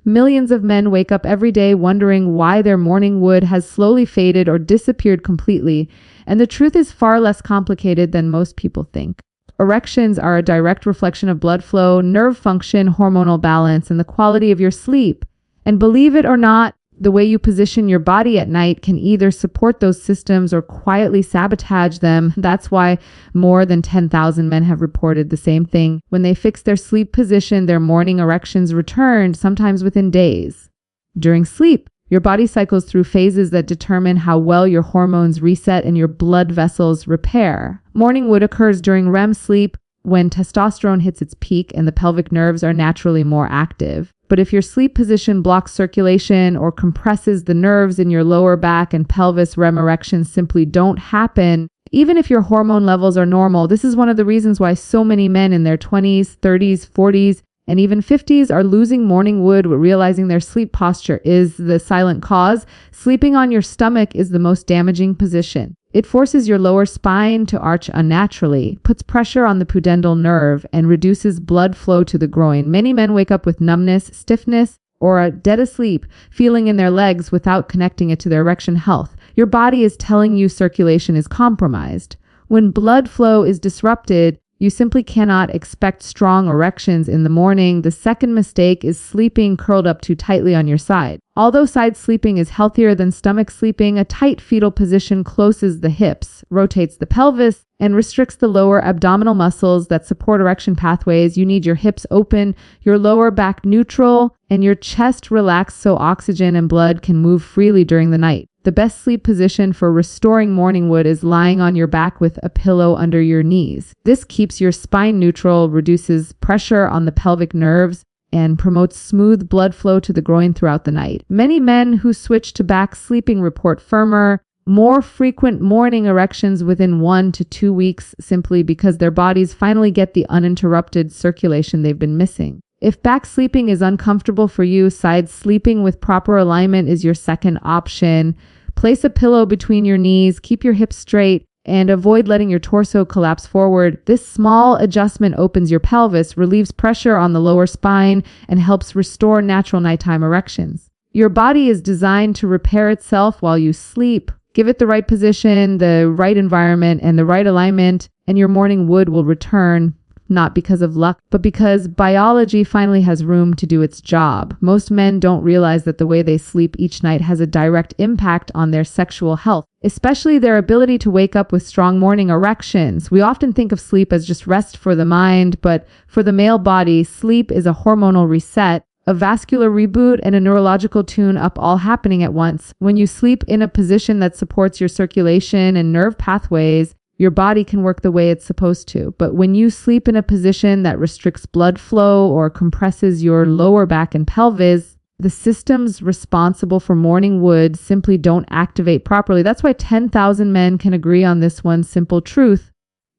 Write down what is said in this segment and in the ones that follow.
Millions of men wake up every day wondering why their morning wood has slowly faded or disappeared completely, and the truth is far less complicated than most people think. Erections are a direct reflection of blood flow, nerve function, hormonal balance, and the quality of your sleep. And believe it or not, the way you position your body at night can either support those systems or quietly sabotage them. That's why more than 10,000 men have reported the same thing. When they fix their sleep position, their morning erections returned, sometimes within days. During sleep, your body cycles through phases that determine how well your hormones reset and your blood vessels repair. Morning wood occurs during REM sleep, when testosterone hits its peak and the pelvic nerves are naturally more active. But if your sleep position blocks circulation or compresses the nerves in your lower back and pelvis, REM erections simply don't happen. Even if your hormone levels are normal, this is one of the reasons why so many men in their 20s, 30s, 40s, and even 50s are losing morning wood, realizing their sleep posture is the silent cause. Sleeping on your stomach is the most damaging position. It forces your lower spine to arch unnaturally, puts pressure on the pudendal nerve, and reduces blood flow to the groin. Many men wake up with numbness, stiffness, or a dead asleep feeling in their legs without connecting it to their erection health. Your body is telling you circulation is compromised. When blood flow is disrupted, you simply cannot expect strong erections in the morning. The second mistake is sleeping curled up too tightly on your side. Although side sleeping is healthier than stomach sleeping, a tight fetal position closes the hips, rotates the pelvis, and restricts the lower abdominal muscles that support erection pathways. You need your hips open, your lower back neutral, and your chest relaxed so oxygen and blood can move freely during the night. The best sleep position for restoring morning wood is lying on your back with a pillow under your knees. This keeps your spine neutral, reduces pressure on the pelvic nerves, and promotes smooth blood flow to the groin throughout the night. Many men who switch to back sleeping report firmer, more frequent morning erections within 1 to 2 weeks, simply because their bodies finally get the uninterrupted circulation they've been missing. If back sleeping is uncomfortable for you, side sleeping with proper alignment is your second option. Place a pillow between your knees, keep your hips straight, and avoid letting your torso collapse forward. This small adjustment opens your pelvis, relieves pressure on the lower spine, and helps restore natural nighttime erections. Your body is designed to repair itself while you sleep. Give it the right position, the right environment, and the right alignment, and your morning wood will return. Not because of luck, but because biology finally has room to do its job. Most men don't realize that the way they sleep each night has a direct impact on their sexual health, especially their ability to wake up with strong morning erections. We often think of sleep as just rest for the mind, but for the male body, sleep is a hormonal reset, a vascular reboot, and a neurological tune-up all happening at once. When you sleep in a position that supports your circulation and nerve pathways, your body can work the way it's supposed to. But when you sleep in a position that restricts blood flow or compresses your lower back and pelvis, the systems responsible for morning wood simply don't activate properly. That's why 10,000 men can agree on this one simple truth.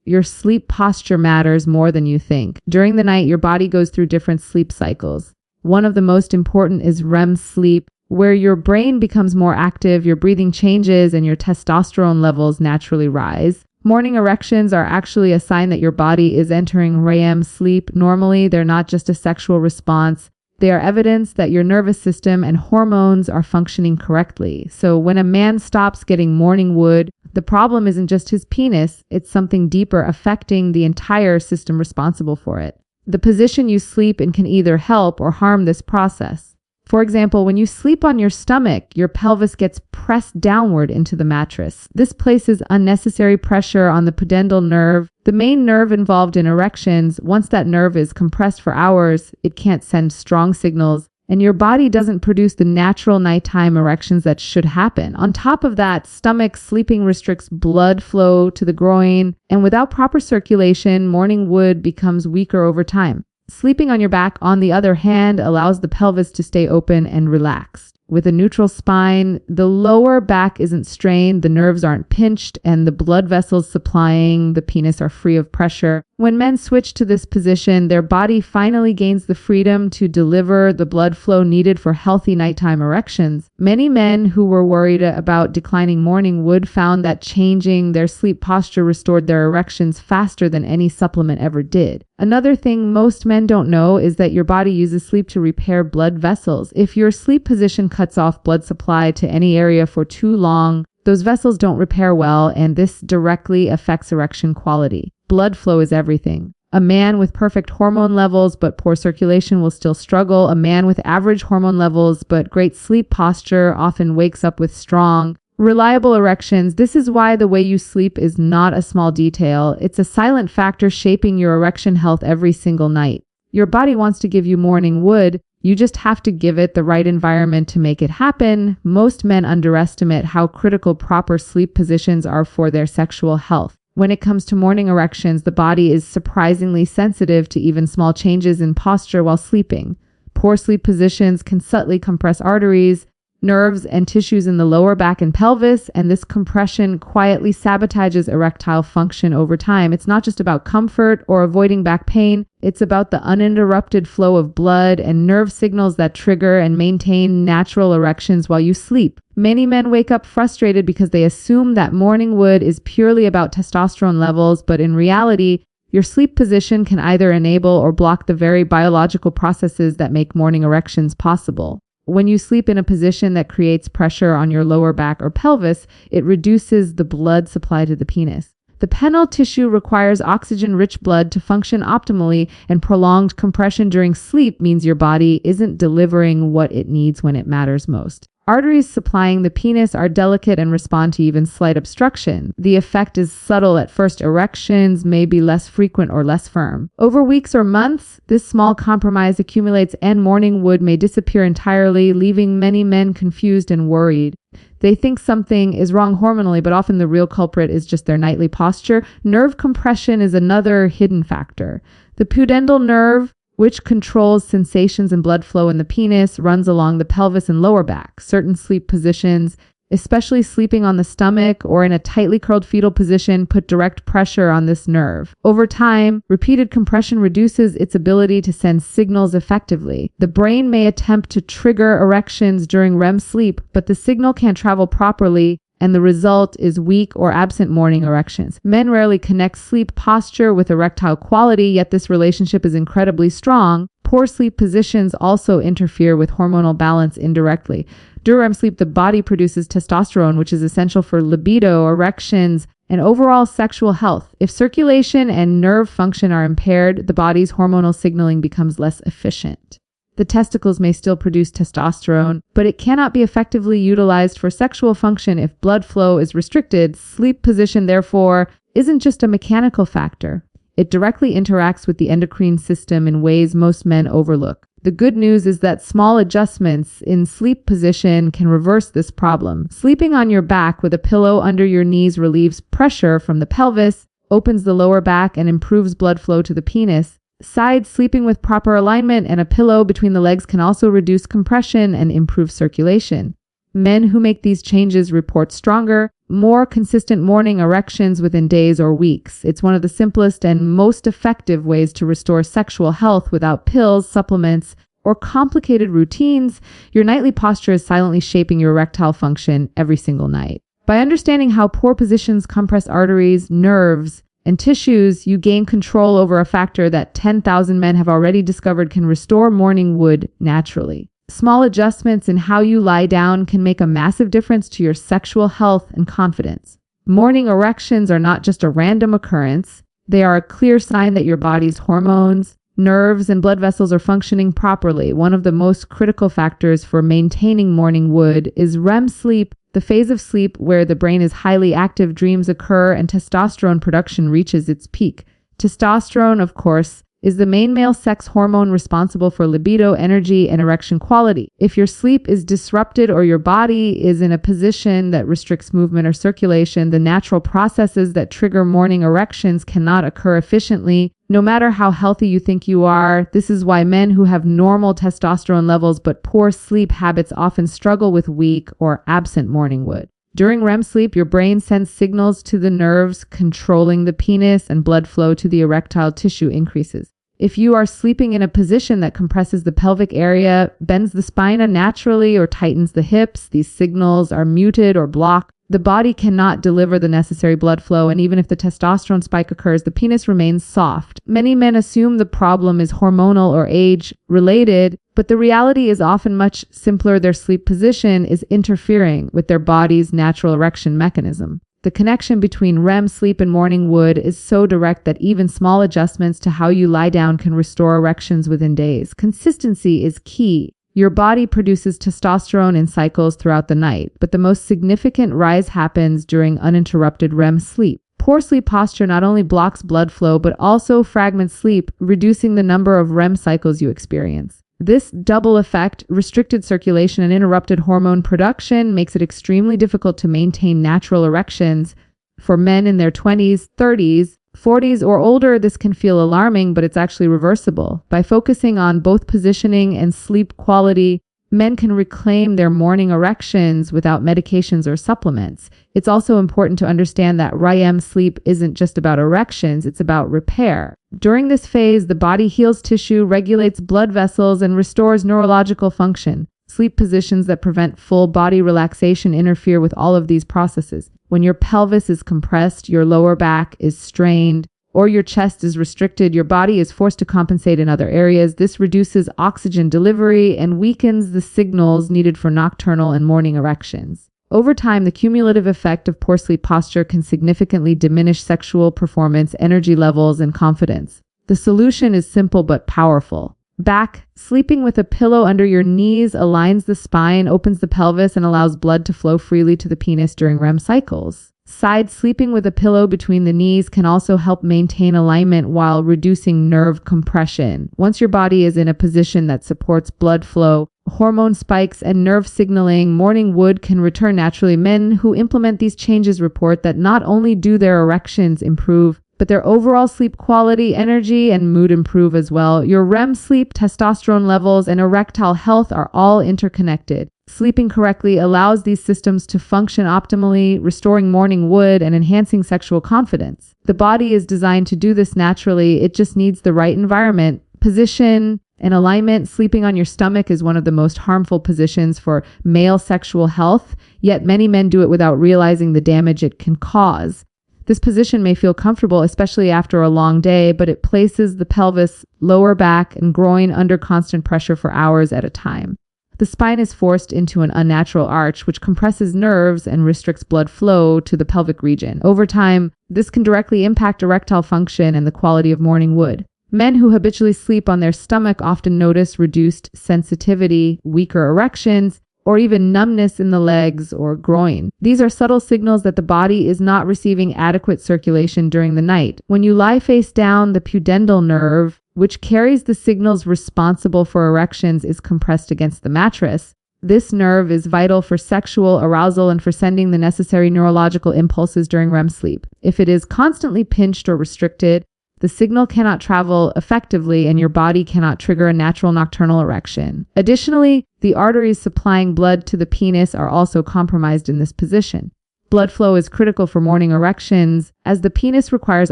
Your sleep posture matters more than you think. During the night, your body goes through different sleep cycles. One of the most important is REM sleep, where your brain becomes more active, your breathing changes, and your testosterone levels naturally rise. Morning erections are actually a sign that your body is entering REM sleep. Normally, they're not just a sexual response. They are evidence that your nervous system and hormones are functioning correctly. So when a man stops getting morning wood, the problem isn't just his penis, it's something deeper affecting the entire system responsible for it. The position you sleep in can either help or harm this process. For example, when you sleep on your stomach, your pelvis gets pressed downward into the mattress. This places unnecessary pressure on the pudendal nerve, the main nerve involved in erections. Once that nerve is compressed for hours, it can't send strong signals, and your body doesn't produce the natural nighttime erections that should happen. On top of that, stomach sleeping restricts blood flow to the groin, and without proper circulation, morning wood becomes weaker over time. Sleeping on your back, on the other hand, allows the pelvis to stay open and relaxed. With a neutral spine, the lower back isn't strained, the nerves aren't pinched, and the blood vessels supplying the penis are free of pressure. When men switch to this position, their body finally gains the freedom to deliver the blood flow needed for healthy nighttime erections. Many men who were worried about declining morning wood found that changing their sleep posture restored their erections faster than any supplement ever did. Another thing most men don't know is that your body uses sleep to repair blood vessels. If your sleep position cuts off blood supply to any area for too long, those vessels don't repair well, and this directly affects erection quality. Blood flow is everything. A man with perfect hormone levels but poor circulation will still struggle. A man with average hormone levels but great sleep posture often wakes up with strong, reliable erections. This is why the way you sleep is not a small detail. It's a silent factor shaping your erection health every single night. Your body wants to give you morning wood. You just have to give it the right environment to make it happen. Most men underestimate how critical proper sleep positions are for their sexual health. When it comes to morning erections, the body is surprisingly sensitive to even small changes in posture while sleeping. Poor sleep positions can subtly compress arteries, nerves, and tissues in the lower back and pelvis, and this compression quietly sabotages erectile function over time. It's not just about comfort or avoiding back pain. It's about the uninterrupted flow of blood and nerve signals that trigger and maintain natural erections while you sleep. Many men wake up frustrated because they assume that morning wood is purely about testosterone levels, but in reality, your sleep position can either enable or block the very biological processes that make morning erections possible. When you sleep in a position that creates pressure on your lower back or pelvis, it reduces the blood supply to the penis. The penile tissue requires oxygen-rich blood to function optimally, and prolonged compression during sleep means your body isn't delivering what it needs when it matters most. Arteries supplying the penis are delicate and respond to even slight obstruction. The effect is subtle at first. Erections may be less frequent or less firm. Over weeks or months, this small compromise accumulates and morning wood may disappear entirely, leaving many men confused and worried. They think something is wrong hormonally, but often the real culprit is just their nightly posture. Nerve compression is another hidden factor. The pudendal nerve, which controls sensations and blood flow in the penis, runs along the pelvis and lower back. Certain sleep positions, especially sleeping on the stomach or in a tightly curled fetal position, put direct pressure on this nerve. Over time, repeated compression reduces its ability to send signals effectively. The brain may attempt to trigger erections during REM sleep, but the signal can't travel properly, and the result is weak or absent morning erections. Men rarely connect sleep posture with erectile quality, yet this relationship is incredibly strong. Poor sleep positions also interfere with hormonal balance indirectly. During REM sleep, the body produces testosterone, which is essential for libido, erections, and overall sexual health. If circulation and nerve function are impaired, the body's hormonal signaling becomes less efficient. The testicles may still produce testosterone, but it cannot be effectively utilized for sexual function if blood flow is restricted. Sleep position, therefore, isn't just a mechanical factor. It directly interacts with the endocrine system in ways most men overlook. The good news is that small adjustments in sleep position can reverse this problem. Sleeping on your back with a pillow under your knees relieves pressure from the pelvis, opens the lower back, and improves blood flow to the penis. Side sleeping with proper alignment and a pillow between the legs can also reduce compression and improve circulation. Men who make these changes report stronger, more consistent morning erections within days or weeks. It's one of the simplest and most effective ways to restore sexual health without pills, supplements, or complicated routines. Your nightly posture is silently shaping your erectile function every single night. By understanding how poor positions compress arteries, nerves, and tissues, you gain control over a factor that 10,000 men have already discovered can restore morning wood naturally. Small adjustments in how you lie down can make a massive difference to your sexual health and confidence. Morning erections are not just a random occurrence. They are a clear sign that your body's hormones, nerves, and blood vessels are functioning properly. One of the most critical factors for maintaining morning wood is REM sleep, the phase of sleep where the brain is highly active, dreams occur, and testosterone production reaches its peak. Testosterone, of course, is the main male sex hormone responsible for libido, energy, and erection quality. If your sleep is disrupted or your body is in a position that restricts movement or circulation, the natural processes that trigger morning erections cannot occur efficiently. No matter how healthy you think you are, this is why men who have normal testosterone levels but poor sleep habits often struggle with weak or absent morning wood. During REM sleep, your brain sends signals to the nerves controlling the penis, and blood flow to the erectile tissue increases. If you are sleeping in a position that compresses the pelvic area, bends the spine unnaturally, or tightens the hips, these signals are muted or blocked. The body cannot deliver the necessary blood flow, and even if the testosterone spike occurs, the penis remains soft. Many men assume the problem is hormonal or age-related, but the reality is often much simpler. Their sleep position is interfering with their body's natural erection mechanism. The connection between REM sleep and morning wood is so direct that even small adjustments to how you lie down can restore erections within days. Consistency is key. Your body produces testosterone in cycles throughout the night, but the most significant rise happens during uninterrupted REM sleep. Poor sleep posture not only blocks blood flow, but also fragments sleep, reducing the number of REM cycles you experience. This double effect, restricted circulation and interrupted hormone production, makes it extremely difficult to maintain natural erections. For men in their 20s, 30s, 40s, or older, this can feel alarming, but it's actually reversible. By focusing on both positioning and sleep quality, men can reclaim their morning erections without medications or supplements. It's also important to understand that REM sleep isn't just about erections, it's about repair. During this phase, the body heals tissue, regulates blood vessels, and restores neurological function. Sleep positions that prevent full body relaxation interfere with all of these processes. When your pelvis is compressed, your lower back is strained, or your chest is restricted, your body is forced to compensate in other areas. This reduces oxygen delivery and weakens the signals needed for nocturnal and morning erections. Over time, the cumulative effect of poor sleep posture can significantly diminish sexual performance, energy levels, and confidence. The solution is simple but powerful. Back, sleeping with a pillow under your knees aligns the spine, opens the pelvis, and allows blood to flow freely to the penis during REM cycles. Side sleeping with a pillow between the knees can also help maintain alignment while reducing nerve compression. Once your body is in a position that supports blood flow, hormone spikes, and nerve signaling, morning wood can return naturally. Men who implement these changes report that not only do their erections improve, but their overall sleep quality, energy, and mood improve as well. Your REM sleep, testosterone levels, and erectile health are all interconnected. Sleeping correctly allows these systems to function optimally, restoring morning wood and enhancing sexual confidence. The body is designed to do this naturally. It just needs the right environment, position, and alignment. Sleeping on your stomach is one of the most harmful positions for male sexual health, yet many men do it without realizing the damage it can cause. This position may feel comfortable, especially after a long day, but it places the pelvis, lower back, and groin under constant pressure for hours at a time. The spine is forced into an unnatural arch, which compresses nerves and restricts blood flow to the pelvic region. Over time, this can directly impact erectile function and the quality of morning wood. Men who habitually sleep on their stomach often notice reduced sensitivity, weaker erections, or even numbness in the legs or groin. These are subtle signals that the body is not receiving adequate circulation during the night. When you lie face down, the pudendal nerve, which carries the signals responsible for erections, is compressed against the mattress. This nerve is vital for sexual arousal and for sending the necessary neurological impulses during REM sleep. If it is constantly pinched or restricted, the signal cannot travel effectively and your body cannot trigger a natural nocturnal erection. Additionally, the arteries supplying blood to the penis are also compromised in this position. Blood flow is critical for morning erections, as the penis requires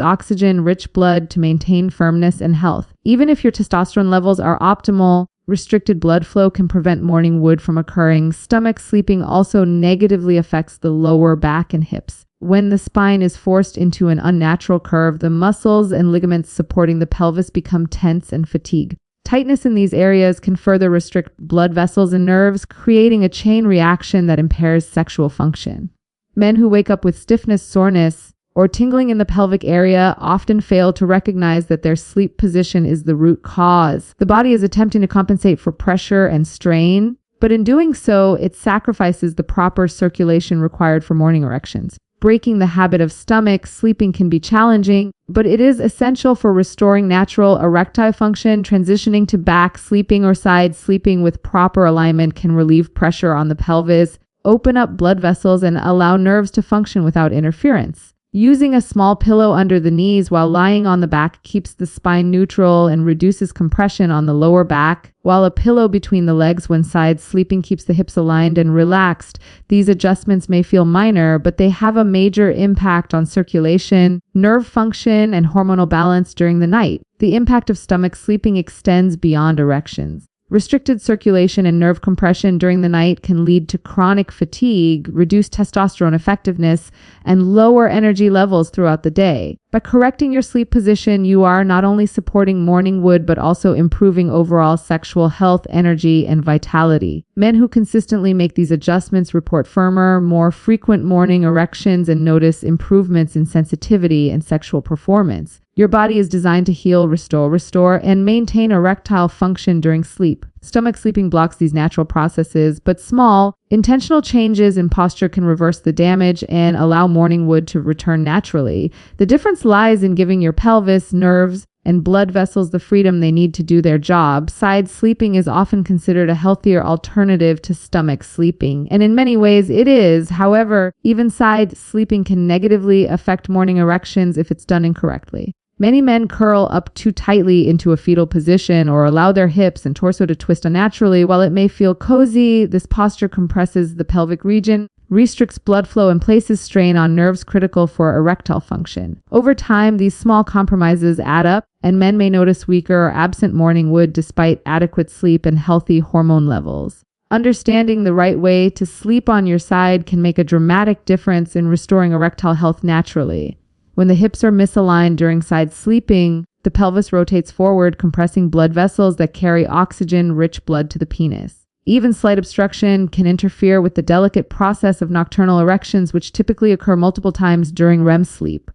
oxygen-rich blood to maintain firmness and health. Even if your testosterone levels are optimal, restricted blood flow can prevent morning wood from occurring. Stomach sleeping also negatively affects the lower back and hips. When the spine is forced into an unnatural curve, the muscles and ligaments supporting the pelvis become tense and fatigued. Tightness in these areas can further restrict blood vessels and nerves, creating a chain reaction that impairs sexual function. Men who wake up with stiffness, soreness, or tingling in the pelvic area often fail to recognize that their sleep position is the root cause. The body is attempting to compensate for pressure and strain, but in doing so, it sacrifices the proper circulation required for morning erections. Breaking the habit of stomach sleeping can be challenging, but it is essential for restoring natural erectile function. Transitioning to back sleeping or side sleeping with proper alignment can relieve pressure on the pelvis, open up blood vessels, and allow nerves to function without interference. Using a small pillow under the knees while lying on the back keeps the spine neutral and reduces compression on the lower back, while a pillow between the legs when side sleeping keeps the hips aligned and relaxed. These adjustments may feel minor, but they have a major impact on circulation, nerve function, and hormonal balance during the night. The impact of stomach sleeping extends beyond erections. Restricted circulation and nerve compression during the night can lead to chronic fatigue, reduced testosterone effectiveness, and lower energy levels throughout the day. By correcting your sleep position, you are not only supporting morning wood, but also improving overall sexual health, energy, and vitality. Men who consistently make these adjustments report firmer, more frequent morning erections and notice improvements in sensitivity and sexual performance. Your body is designed to heal, restore, and maintain erectile function during sleep. Stomach sleeping blocks these natural processes, but small, intentional changes in posture can reverse the damage and allow morning wood to return naturally. The difference lies in giving your pelvis, nerves, and blood vessels the freedom they need to do their job. Side sleeping is often considered a healthier alternative to stomach sleeping, and in many ways it is. However, even side sleeping can negatively affect morning erections if it's done incorrectly. Many men curl up too tightly into a fetal position or allow their hips and torso to twist unnaturally. While it may feel cozy, this posture compresses the pelvic region, restricts blood flow, and places strain on nerves critical for erectile function. Over time, these small compromises add up, and men may notice weaker or absent morning wood despite adequate sleep and healthy hormone levels. Understanding the right way to sleep on your side can make a dramatic difference in restoring erectile health naturally. When the hips are misaligned during side sleeping, the pelvis rotates forward, compressing blood vessels that carry oxygen-rich blood to the penis. Even slight obstruction can interfere with the delicate process of nocturnal erections, which typically occur multiple times during REM sleep.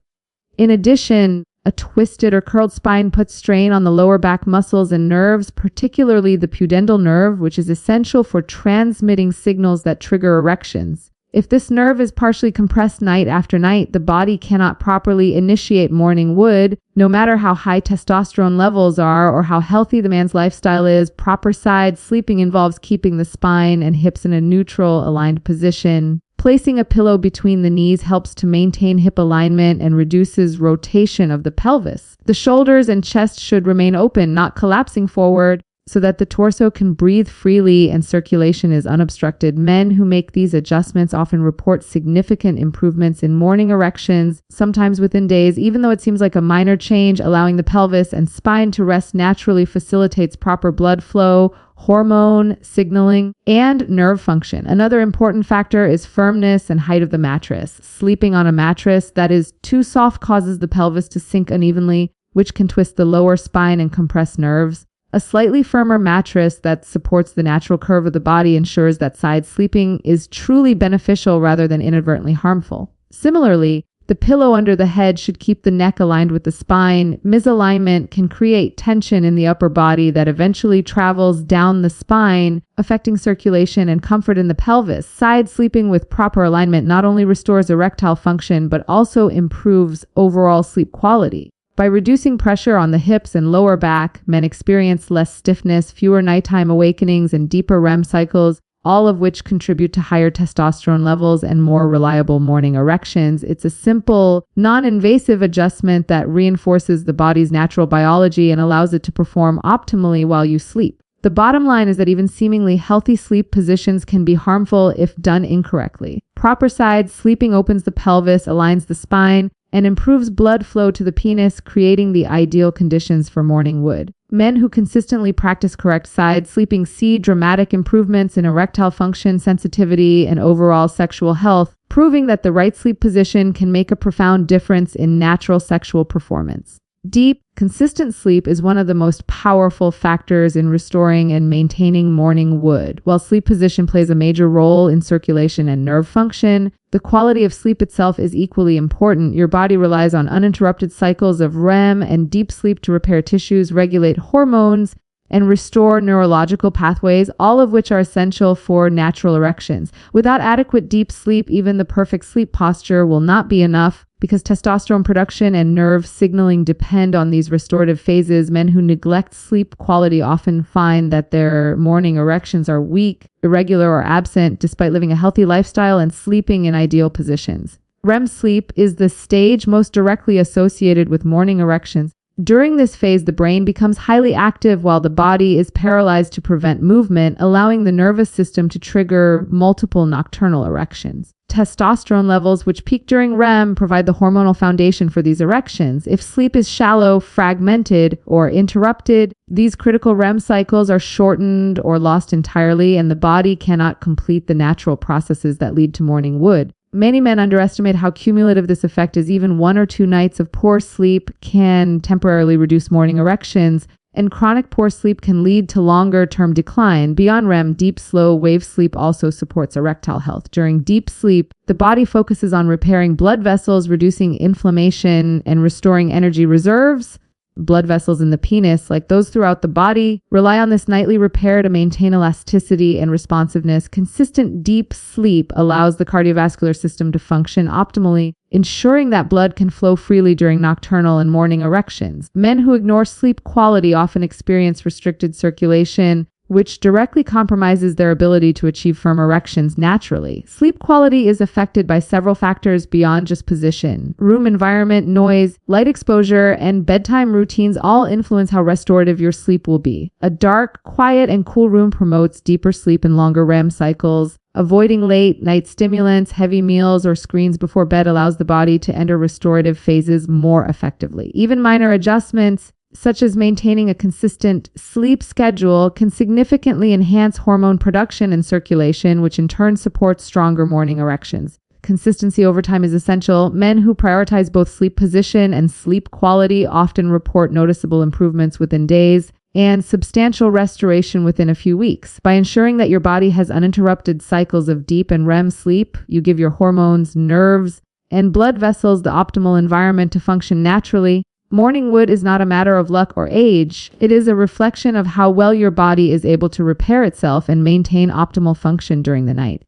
In addition, a twisted or curled spine puts strain on the lower back muscles and nerves, particularly the pudendal nerve, which is essential for transmitting signals that trigger erections. If this nerve is partially compressed night after night, the body cannot properly initiate morning wood. No matter how high testosterone levels are or how healthy the man's lifestyle is, proper side sleeping involves keeping the spine and hips in a neutral, aligned position. Placing a pillow between the knees helps to maintain hip alignment and reduces rotation of the pelvis. The shoulders and chest should remain open, not collapsing forward, so that the torso can breathe freely and circulation is unobstructed. Men who make these adjustments often report significant improvements in morning erections, sometimes within days. Even though it seems like a minor change, allowing the pelvis and spine to rest naturally facilitates proper blood flow, hormone signaling, and nerve function. Another important factor is firmness and height of the mattress. Sleeping on a mattress that is too soft causes the pelvis to sink unevenly, which can twist the lower spine and compress nerves. A slightly firmer mattress that supports the natural curve of the body ensures that side sleeping is truly beneficial rather than inadvertently harmful. Similarly, the pillow under the head should keep the neck aligned with the spine. Misalignment can create tension in the upper body that eventually travels down the spine, affecting circulation and comfort in the pelvis. Side sleeping with proper alignment not only restores erectile function, but also improves overall sleep quality. By reducing pressure on the hips and lower back, men experience less stiffness, fewer nighttime awakenings, and deeper REM cycles, all of which contribute to higher testosterone levels and more reliable morning erections. It's a simple, non-invasive adjustment that reinforces the body's natural biology and allows it to perform optimally while you sleep. The bottom line is that even seemingly healthy sleep positions can be harmful if done incorrectly. Proper side sleeping opens the pelvis, aligns the spine, and improves blood flow to the penis, creating the ideal conditions for morning wood. Men who consistently practice correct side sleeping see dramatic improvements in erectile function, sensitivity, and overall sexual health, proving that the right sleep position can make a profound difference in natural sexual performance. Deep, consistent sleep is one of the most powerful factors in restoring and maintaining morning wood. While sleep position plays a major role in circulation and nerve function, the quality of sleep itself is equally important. Your body relies on uninterrupted cycles of REM and deep sleep to repair tissues, regulate hormones, and restore neurological pathways, all of which are essential for natural erections. Without adequate deep sleep, even the perfect sleep posture will not be enough, because testosterone production and nerve signaling depend on these restorative phases. Men who neglect sleep quality often find that their morning erections are weak, irregular, or absent, despite living a healthy lifestyle and sleeping in ideal positions. REM sleep is the stage most directly associated with morning erections. During this phase, the brain becomes highly active while the body is paralyzed to prevent movement, allowing the nervous system to trigger multiple nocturnal erections. Testosterone levels, which peak during REM, provide the hormonal foundation for these erections. If sleep is shallow, fragmented, or interrupted, these critical REM cycles are shortened or lost entirely, and the body cannot complete the natural processes that lead to morning wood. Many men underestimate how cumulative this effect is. Even 1 or 2 nights of poor sleep can temporarily reduce morning erections, and chronic poor sleep can lead to longer-term decline. Beyond REM, deep, slow wave sleep also supports erectile health. During deep sleep, the body focuses on repairing blood vessels, reducing inflammation, and restoring energy reserves. Blood vessels in the penis, like those throughout the body, rely on this nightly repair to maintain elasticity and responsiveness. Consistent deep sleep allows the cardiovascular system to function optimally, ensuring that blood can flow freely during nocturnal and morning erections. Men who ignore sleep quality often experience restricted circulation, which directly compromises their ability to achieve firm erections naturally. Sleep quality is affected by several factors beyond just position. Room environment, noise, light exposure, and bedtime routines all influence how restorative your sleep will be. A dark, quiet, and cool room promotes deeper sleep and longer REM cycles. Avoiding late-night stimulants, heavy meals, or screens before bed allows the body to enter restorative phases more effectively. Even minor adjustments, such as maintaining a consistent sleep schedule, can significantly enhance hormone production and circulation, which in turn supports stronger morning erections. Consistency over time is essential. Men who prioritize both sleep position and sleep quality often report noticeable improvements within days and substantial restoration within a few weeks. By ensuring that your body has uninterrupted cycles of deep and REM sleep, you give your hormones, nerves, and blood vessels the optimal environment to function naturally. Morning wood is not a matter of luck or age. It is a reflection of how well your body is able to repair itself and maintain optimal function during the night.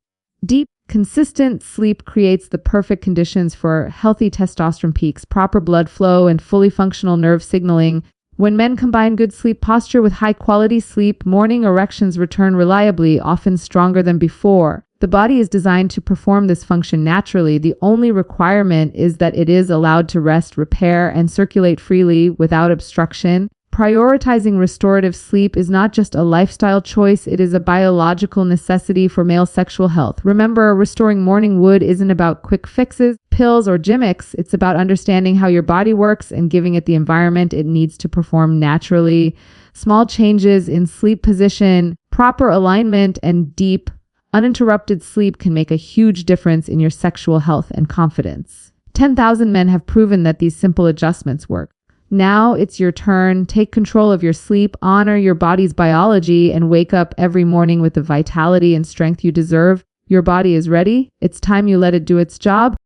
Deep, consistent sleep creates the perfect conditions for healthy testosterone peaks, proper blood flow, and fully functional nerve signaling. When men combine good sleep posture with high-quality sleep, morning erections return reliably, often stronger than before. The body is designed to perform this function naturally. The only requirement is that it is allowed to rest, repair, and circulate freely without obstruction. Prioritizing restorative sleep is not just a lifestyle choice, it is a biological necessity for male sexual health. Remember, restoring morning wood isn't about quick fixes, pills, or gimmicks. It's about understanding how your body works and giving it the environment it needs to perform naturally. Small changes in sleep position, proper alignment, and deep, uninterrupted sleep can make a huge difference in your sexual health and confidence. 10,000 men have proven that these simple adjustments work. Now it's your turn. Take control of your sleep, honor your body's biology, and wake up every morning with the vitality and strength you deserve. Your body is ready. It's time you let it do its job.